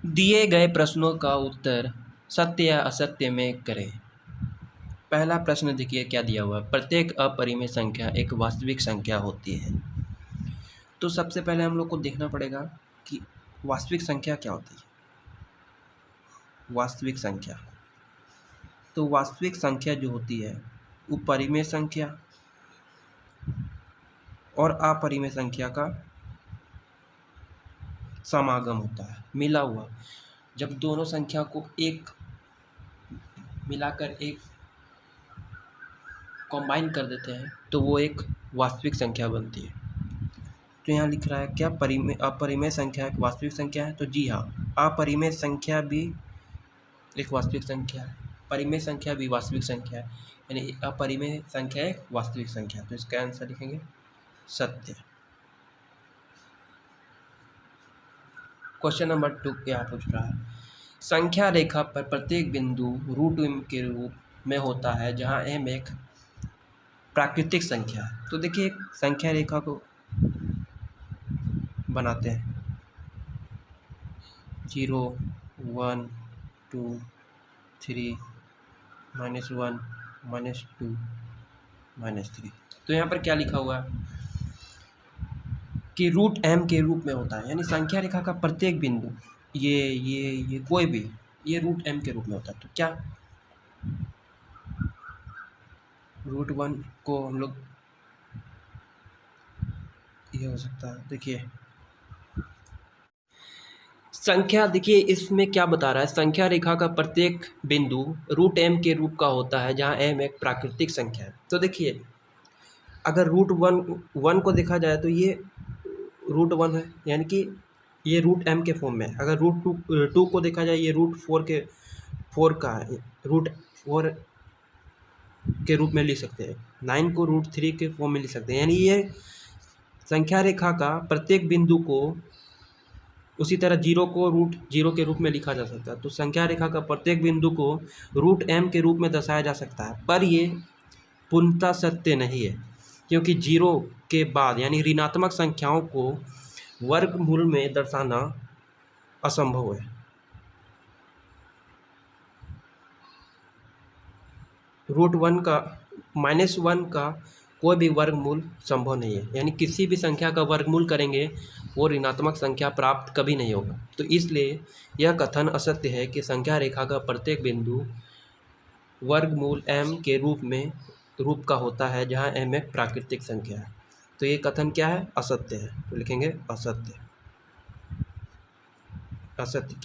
दिए गए प्रश्नों का उत्तर सत्य या असत्य में करें। पहला प्रश्न देखिए क्या दिया हुआ है, प्रत्येक अपरिमेय संख्या एक वास्तविक संख्या होती है। तो सबसे पहले हम लोग को देखना पड़ेगा कि वास्तविक संख्या क्या होती है। वास्तविक संख्या, तो वास्तविक संख्या जो होती है वो परिमेय संख्या और अपरिमेय संख्या का समागम होता है, मिला हुआ। जब दोनों संख्या को एक मिलाकर एक कंबाइन कर देते हैं तो वो एक वास्तविक संख्या बनती है। तो यहाँ लिख रहा है क्या अपरिमेय संख्या एक वास्तविक संख्या है, तो जी हाँ, अपरिमेय संख्या भी एक वास्तविक संख्या है, परिमेय संख्या भी वास्तविक संख्या है, यानी अपरिमेय संख्या एक वास्तविक संख्या। तो इसका आंसर लिखेंगे सत्य। क्वेश्चन नंबर 2 क्या पूछ रहा है, संख्या रेखा पर प्रत्येक बिंदु √m के रूप में होता है जहां m एक प्राकृतिक संख्या है। तो देखिए संख्या रेखा को बनाते हैं, 0 1 2 3 -1 -2 -3। तो यहाँ पर क्या लिखा हुआ है कि √m के रूप में होता है, यानी संख्या रेखा का प्रत्येक बिंदु ये कोई भी ये √m के रूप में होता है। तो क्या √1 को हम लोग ये हो सकता है, देखिए संख्या, देखिए इसमें क्या बता रहा है, संख्या रेखा का प्रत्येक बिंदु √m के रूप का होता है जहाँ m एक प्राकृतिक संख्या है। तो देखिए अगर √1 को देखा जाए तो ये √1 है, यानी कि ये √m के फॉर्म में है। अगर √2 को देखा जाए ये √4 का है, √4 के रूप में लिख सकते हैं। 9 को √3 के फॉर्म में लिख सकते हैं, यानी ये संख्या रेखा का प्रत्येक बिंदु को, उसी तरह 0 को √0 के रूप में लिखा जा सकता है। तो संख्या रेखा का प्रत्येक बिंदु को √m के रूप में दर्शाया जा सकता है, पर ये पूर्णतः सत्य नहीं है, क्योंकि 0 के बाद यानी ऋणात्मक संख्याओं को वर्गमूल में दर्शाना असंभव है। √1 का -1 का कोई भी वर्गमूल संभव नहीं है, यानी किसी भी संख्या का वर्गमूल करेंगे वो ऋणात्मक संख्या प्राप्त कभी नहीं होगा। तो इसलिए यह कथन असत्य है कि संख्या रेखा का प्रत्येक बिंदु वर्गमूल m के रूप का होता है जहाँ m एक प्राकृतिक संख्या है। तो ये कथन क्या है, असत्य है। तो लिखेंगे असत्य। असत्य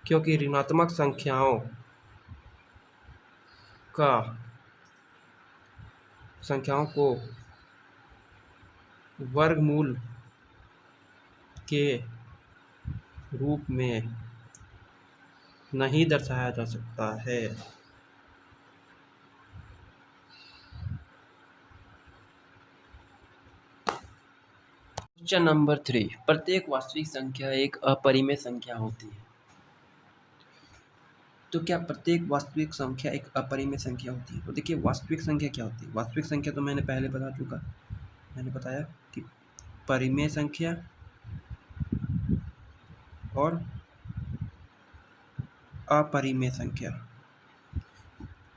क्योंकि ऋणात्मक संख्याओं को वर्गमूल के रूप में नहीं दर्शाया जा सकता है। क्वेश्चन नंबर 3, प्रत्येक वास्तविक संख्या एक अपरिमेय संख्या होती है। तो क्या प्रत्येक वास्तविक संख्या एक अपरिमेय संख्या होती है? तो देखिए वास्तविक संख्या क्या होती है। वास्तविक संख्या तो मैंने पहले मैंने बताया कि परिमेय संख्या और अपरिमेय संख्या,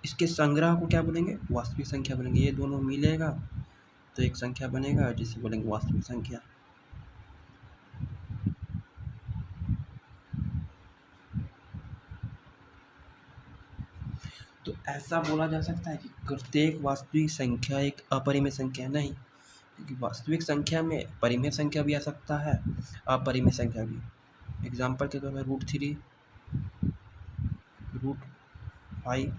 इसके संग्रह को क्या बोलेंगे, वास्तविक संख्या बोलेंगे। ये दोनों मिलेगा तो एक संख्या बनेगा जिसे बोलेंगे वास्तविक संख्या। तो ऐसा बोला जा सकता है कि प्रत्येक वास्तविक संख्या एक अपरिमेय संख्या नहीं, क्योंकि वास्तविक संख्या में परिमेय संख्या भी आ सकता है, अपरिमेय संख्या भी। एग्जाम्पल के तौर पर √3 √5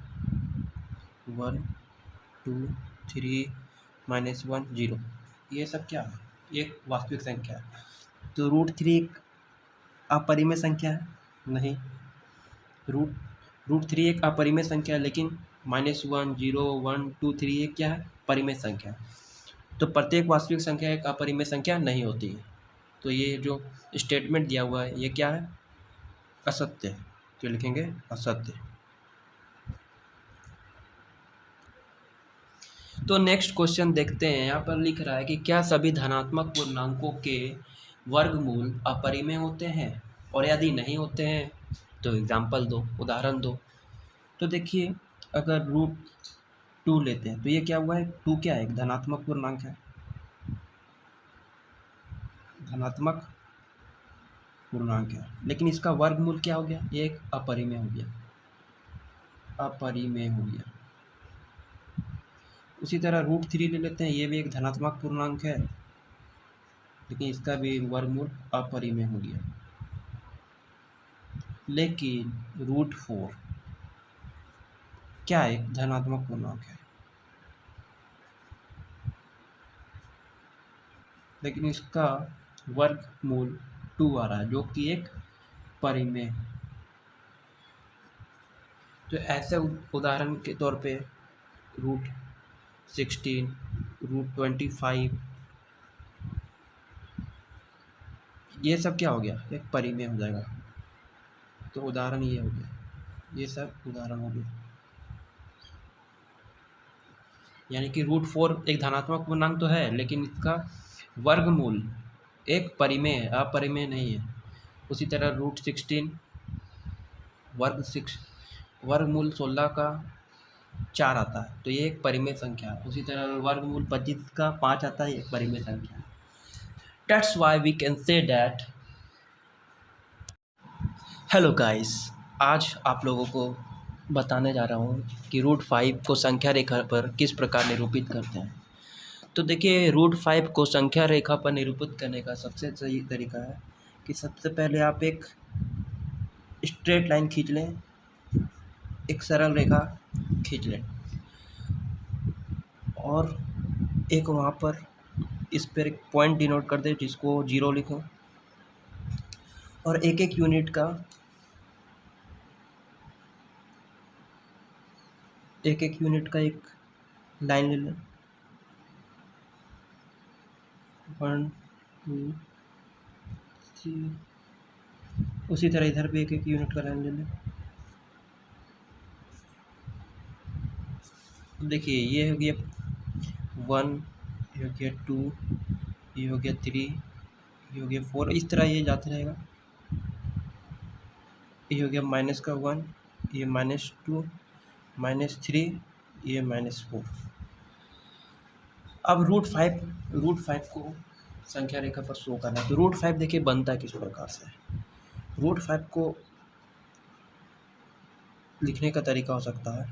1 2 3 -1 0, ये सब क्या है, एक वास्तविक संख्या है। तो √3 एक अपरिमेय संख्या है नहीं, √3 एक अपरिमेय संख्या है, लेकिन -1 0 1 2 3 ये क्या है, परिमेय संख्या। तो प्रत्येक वास्तविक संख्या एक अपरिमेय संख्या नहीं होती है। तो ये जो स्टेटमेंट दिया हुआ है ये क्या है, असत्य है। तो लिखेंगे असत्य। तो नेक्स्ट क्वेश्चन देखते हैं। यहाँ पर लिख रहा है कि क्या सभी धनात्मक पूर्णांकों के वर्गमूल अपरिमेय होते हैं, और यदि नहीं होते हैं तो एग्जाम्पल दो, उदाहरण दो। तो देखिए, अगर √2 लेते हैं तो ये क्या हुआ है, 2 क्या है, एक धनात्मक पूर्णांक है, धनात्मक पूर्णांक है, लेकिन इसका वर्गमूल क्या हो गया, ये एक अपरिमेय हो गया, अपरिमेय हो गया। उसी तरह √3 ले लेते हैं, ये भी एक धनात्मक पूर्णांक है, लेकिन इसका भी वर्गमूल अपरिमेय हो गया। लेकिन √4 क्या एक धनात्मक पूर्णांक है, लेकिन इसका वर्गमूल 2 आ रहा है, जो कि एक परिमेय। तो ऐसे उदाहरण के तौर पे √16, √25, ये सब क्या हो गया, एक परिमेय हो जाएगा। तो उदाहरण ये हो गया, ये सब उदाहरण हो गया। यानी कि √4 एक धनात्मक पूर्णांक तो है, लेकिन इसका वर्गमूल एक परिमेय है, अपरिमेय नहीं है। उसी तरह √16 वर्गमूल 16 का 4 आता है, तो ये एक परिमेय संख्या है। उसी तरह वर्गमूल 25 का 5 आता है, ये एक परिमेय संख्या है। That's why we can say that। Hello guys, आज आप लोगों को बताने जा रहा हूँ कि √5 को संख्या रेखा पर किस प्रकार निरूपित करते हैं। तो देखिए, √5 को संख्या रेखा पर निरूपित करने का सबसे सही तरीका है कि सबसे पहले आप एक स्ट्रेट लाइन खींच लें, एक सरल रेखा खींच लें, और एक वहाँ पर इस पर एक पॉइंट डिनोट कर दें जिसको 0 लिखो, और एक एक यूनिट का एक लाइन ले लें, 1 2 3। उसी तरह इधर भी एक एक यूनिट का लाइन ले लें। देखिए, ये हो गया 1, ये हो गया 2, ये हो गया 3, ये हो गया 4, इस तरह ये जाते रहेगा। ये हो गया -1, ये -2, -3, ये -4। अब √5 को संख्या रेखा पर शो करना है। तो √5 देखिए बनता है किस प्रकार से। √5 को लिखने का तरीका हो सकता है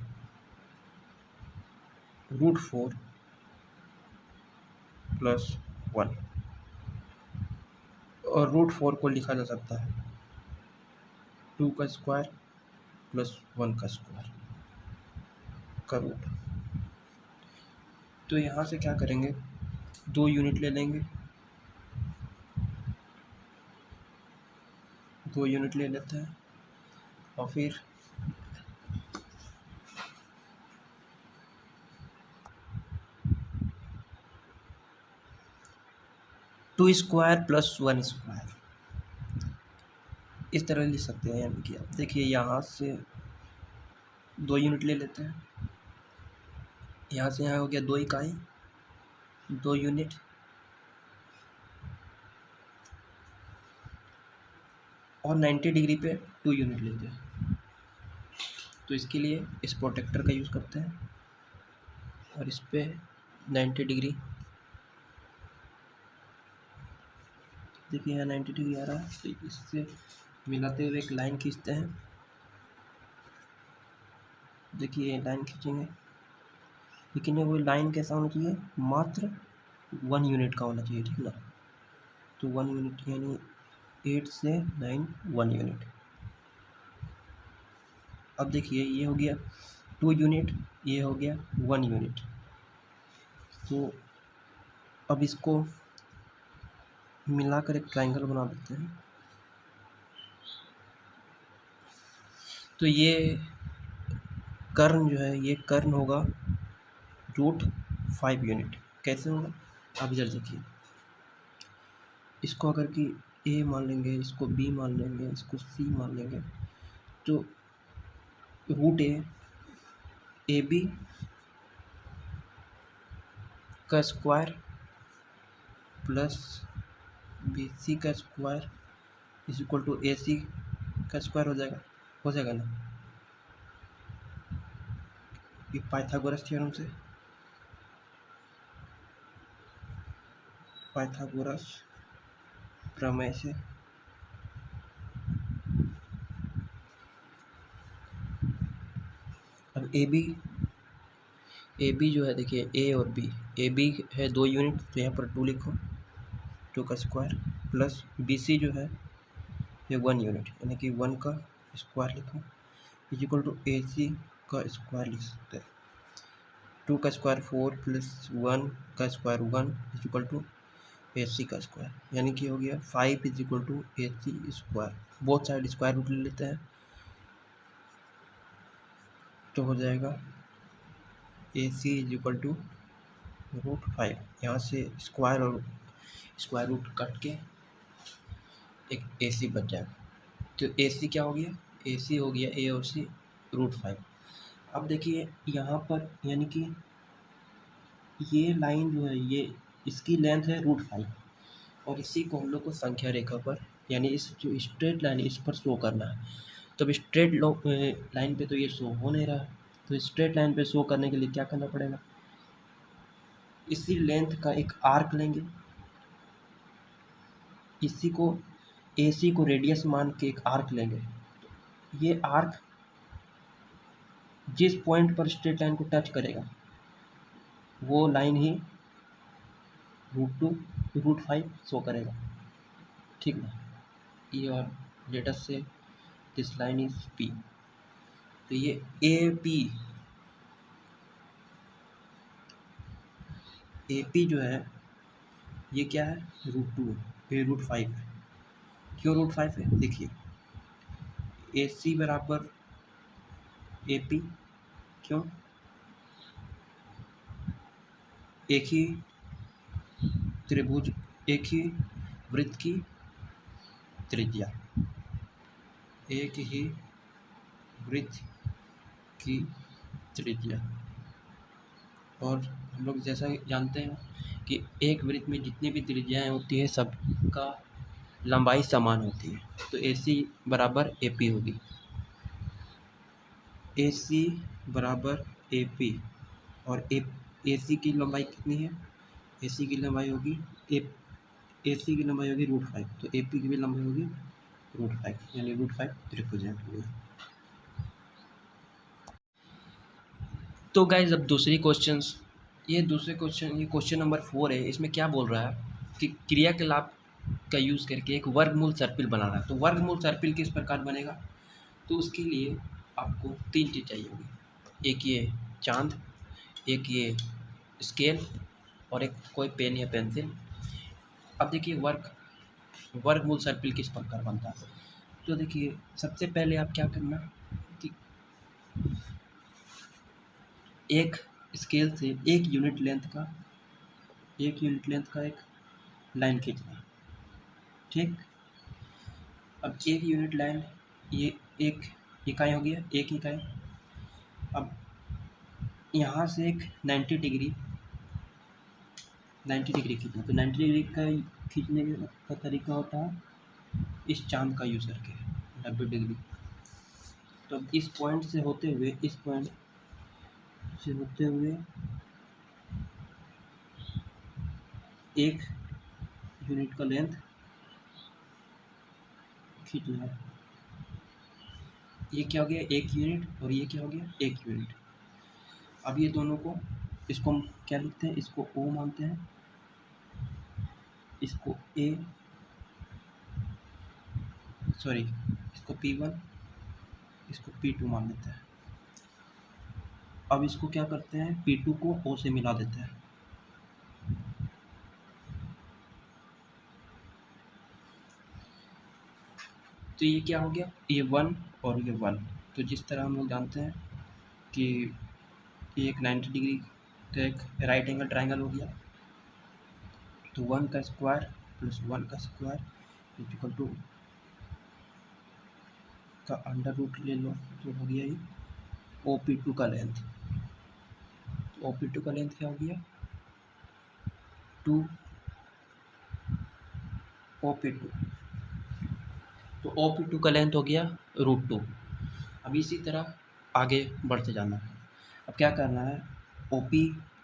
√4 + 1, और √4 को लिखा जा सकता है 2 का स्क्वायर + 1 का स्क्वायर का रूट। तो यहाँ से क्या करेंगे, 2 यूनिट ले लेंगे, 2 यूनिट ले लेते हैं, और फिर टू स्क्वायर + 1 स्क्वायर, इस तरह लिख सकते हैं। यानी कि आप देखिए, यहाँ से 2 यूनिट ले लेते हैं, यहाँ से यहाँ हो गया 2 इकाई, 2 यूनिट, और 90 डिग्री पे 2 यूनिट लेते हैं। तो इसके लिए इस प्रोटेक्टर का यूज़ करते हैं, और इस पे 90 डिग्री, देखिए यहाँ 90 डिग्री आ रहा है, तो इससे मिलाते हुए एक लाइन खींचते हैं। देखिए ये लाइन खींचेंगे, लेकिन ये वो लाइन कैसा होना चाहिए, मात्र 1 यूनिट का होना चाहिए, ठीक ना। तो 1 यूनिट यानी 8 से 9 1 यूनिट। अब देखिए, ये हो गया 2 यूनिट, ये हो गया 1 यूनिट। तो अब इसको मिलाकर एक ट्रायंगल बना देते हैं। तो ये कर्ण जो है, ये कर्ण होगा √5 यूनिट। कैसे होगा, अब इधर देखिए, इसको अगर कि A मान लेंगे, इसको B मान लेंगे, इसको C मान लेंगे, तो √A AB का स्क्वायर प्लस बी सी का square is equal to A C का स्क्वायर हो जाएगा ना, ये पाइथागोरस थ्योरम से, पाइथागोरस प्रमेय से। अब ए बी जो है, देखिए ए और बी, ए बी है 2 यूनिट तो यहाँ पर 2 लिखो, 2 का स्क्वायर प्लस बी सी जो है ये 1 यूनिट यानी कि 1 का स्क्वायर लिखो is equal to A C का स्क्वायर लिख सकते हैं। 2 का स्क्वायर 4 प्लस 1 का square 1 is equal to A C का स्क्वायर, यानी कि हो गया 5 is equal to A C square. Both side square root ले लेते हैं तो हो जाएगा A C is equal to √5। यहाँ से स्क्वायर और स्क्वायर रूट कट के एक ए सी बच जाएगा, तो ए सी क्या हो गया, ए सी हो गया ए और सी √5। अब देखिए यहाँ पर यानी कि ये लाइन जो है ये इसकी लेंथ है √5 और इसी को हम लोग को संख्या रेखा पर यानी इस जो स्ट्रेट लाइन इस पर शो करना है। तो अब स्ट्रेट लाइन पे तो ये शो हो नहीं रहा है, तो स्ट्रेट लाइन पे शो करने के लिए क्या करना पड़ेगा, इसी लेंथ का एक आर्क लेंगे, इसी को ए सी को रेडियस मान के एक आर्क लेंगे। ये आर्क जिस पॉइंट पर स्ट्रेट लाइन को टच करेगा वो लाइन ही √2 √5 शो करेगा, ठीक ना। ये और लेट अस से दिस लाइन इज पी, तो ये ए पी जो है ये क्या है, √2 ये √5 है। क्यों √5 है, देखिए ए सी बराबर ए पी, क्यों, एक ही त्रिभुज, एक ही वृत्त की त्रिज्या, एक ही वृत्त की त्रिज्या। और हम लोग जैसा जानते हैं कि एक वृत्त में जितनी भी त्रिज्याएं होती है सबका लंबाई समान होती है, तो ए सी बराबर ए पी होगी, ए सी बराबर ए पी। और ए सी की लंबाई कितनी है, ए सी की लंबाई होगी ए सी की लंबाई होगी √5, तो ए पी की भी लंबाई होगी √5 यानी √5 त्रिभुज होगी। तो गाइज अब दूसरे क्वेश्चन ये क्वेश्चन नंबर 4 है। इसमें क्या बोल रहा है कि क्रियाकलाप का यूज़ करके एक वर्गमूल सर्पिल बनाना है। तो वर्गमूल सर्पिल किस प्रकार बनेगा, तो उसके लिए आपको 3 चीज़ चाहिए होगी, एक ये चांद, एक ये स्केल और एक कोई पेन या पेंसिल। अब देखिए वर्गमूल सर्पिल किस प्रकार बनता है। तो देखिए सबसे पहले आप क्या करना कि एक स्केल से 1 यूनिट लेंथ का एक लाइन खींचना, ठीक। अब 1 यूनिट लाइन ये एक इकाई हो गया, एक इकाई। अब यहाँ से एक 90 डिग्री खींचना, तो 90 डिग्री का खींचने का तरीका होता है इस चांद का यूज़ करके 90 डिग्री। तो अब इस पॉइंट से होते हुए एक यूनिट का लेंथ खींचना है। ये क्या हो गया, 1 यूनिट और ये क्या हो गया, 1 यूनिट। अब ये दोनों को, इसको हम क्या लिखते हैं, इसको O मानते हैं, इसको इसको P1, इसको P2 मान लेते हैं। अब इसको क्या करते हैं, P2 को O से मिला देते हैं। तो ये क्या हो गया, ये 1 और ये 1। तो जिस तरह हम लोग जानते हैं कि ये एक 90 डिग्री का एक राइट एंगल ट्राइंगल हो गया, तो 1 का स्क्वायर प्लस 1 का स्क्वायर इक्वल टू का अंडर रूट ले लो, तो हो गया ये OP2 का लेंथ। तो OP2 का लेंथ क्या हो गया, टू OP2, तो OP2 का लेंथ हो गया √2। अब इसी तरह आगे बढ़ते जाना है। अब क्या करना है,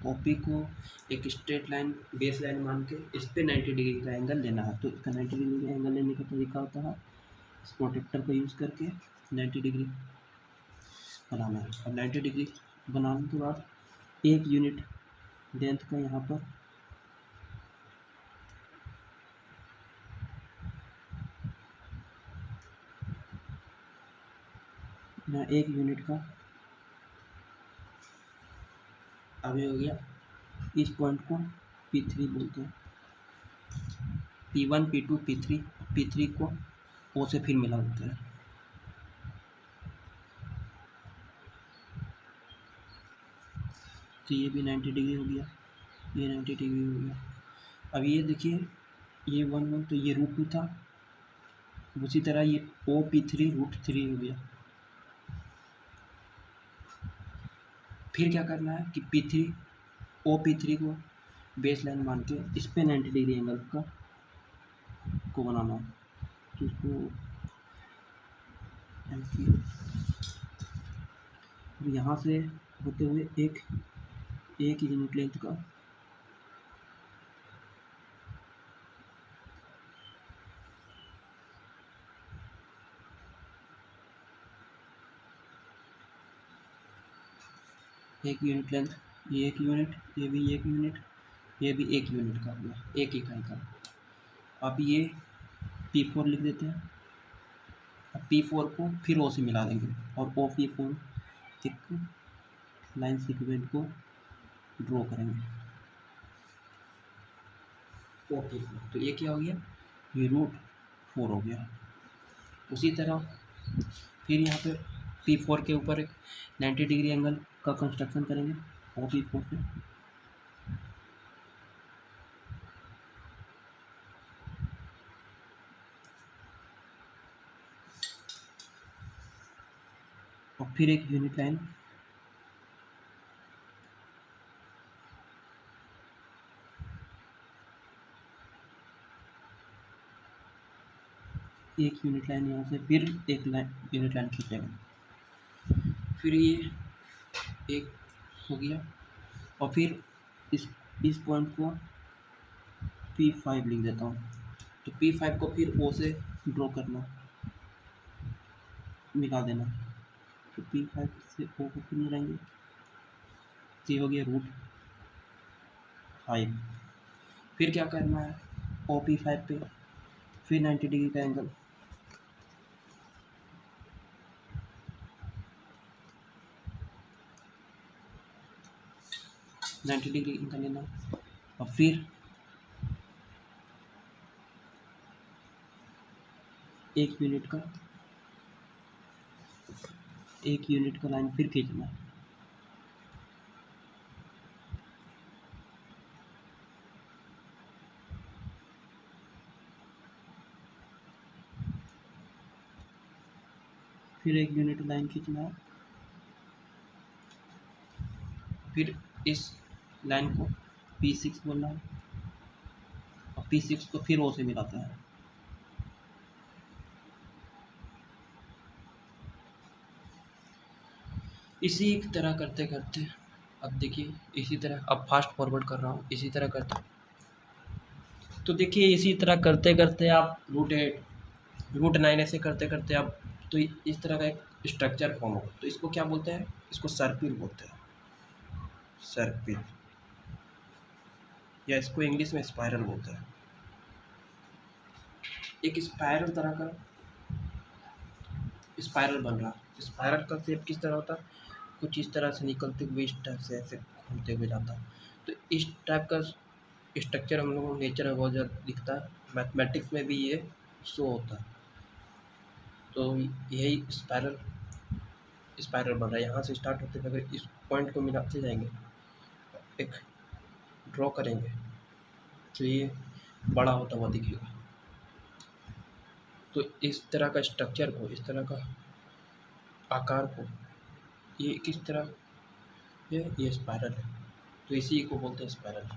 OP को एक स्ट्रेट लाइन बेस लाइन मान के इस पर 90 डिग्री का एंगल लेना है। तो इसका 90 डिग्री का एंगल लेने का तरीका होता है इस प्रोटेक्टर को यूज़ करके 90 डिग्री बनाना है। अब 90 डिग्री बनाने के बाद 1 यूनिट लेंथ का यहाँ पर यहाँ 1 यूनिट का अभी हो गया। इस पॉइंट को P3 बोलते हैं। P1 P2 P3 को O से फिर मिला होता है। तो ये भी 90 डिग्री हो गया, ये 90 डिग्री हो गया। अब ये देखिए, ये 1 तो ये √2 था, उसी तरह ये OP3 √3 हो गया। फिर क्या करना है कि OP3 को बेस लाइन मान के इस पे 90 डिग्री एंगल को बनाना है। तो इसको यहाँ से होते हुए एक यूनिट लेंथ का एक यूनिट लेंथ, ये 1 यूनिट, ये भी 1 यूनिट, ये भी 1 यूनिट का हो गया, एक इकाई का। अब ये P4 लिख देते हैं। अब P4 को फिर O से मिला देंगे और OP4 एक लाइन सीक्वेंस को ड्रॉ करेंगे। OP4 तो ये क्या हो गया, ये √4 हो गया। उसी तरह फिर यहाँ पे P4 के ऊपर एक 90 डिग्री एंगल का कंस्ट्रक्शन करेंगे OP4 पे। और फिर एक यूनिट लाइन यहाँ से फिर एक यूनिट लाइन खींचेंगे। फिर ये एक हो गया और फिर इस पॉइंट को P5 लिख देता हूँ। तो P5 को फिर O से ड्रॉ करना, मिला देना। तो P5 से O को फिर मिलाएंगे, ये हो गया √5। फिर क्या करना है, OP5 पे फिर 90 डिग्री का एंगल, लेना और फिर एक यूनिट का लाइन फिर खींचना। फिर एक यूनिट लाइन खींचना है। फिर इस लाइन को P6 बोलना है और P6 को फिर O से मिलाता है। इसी तरह करते करते अब देखिए, इसी तरह अब फास्ट फॉरवर्ड कर रहा हूँ, इसी तरह करते, तो देखिए इसी तरह करते करते आप √8 √9 ऐसे करते करते आप तो इस तरह का एक स्ट्रक्चर फॉर्म होगा। तो इसको क्या बोलते हैं, इसको सर्पिल बोलते हैं, सर्पिल, या इसको इंग्लिश में स्पाइरल बोलते हैं। एक स्पाइरल तरह का स्पाइरल बन रहा। स्पाइरल का शेप किस तरह होता है, कुछ इस तरह से निकलते हुए इस टाइप से ऐसे घूमते हुए जाता है। तो इस टाइप का स्ट्रक्चर हम लोगों को नेचर में बहुत ज़्यादा दिखता है, मैथमेटिक्स में भी ये शो होता है। तो यही स्पाइरल बन रहा है। यहाँ से स्टार्ट होते हुए अगर इस पॉइंट को मिलाते जाएंगे, एक ड्रॉ करेंगे, तो ये बड़ा होता हुआ दिखेगा। तो इस तरह का स्ट्रक्चर को, इस तरह का आकार को, ये किस तरह ये स्पाइरल है। तो इसी को बोलते हैं स्पाइरल।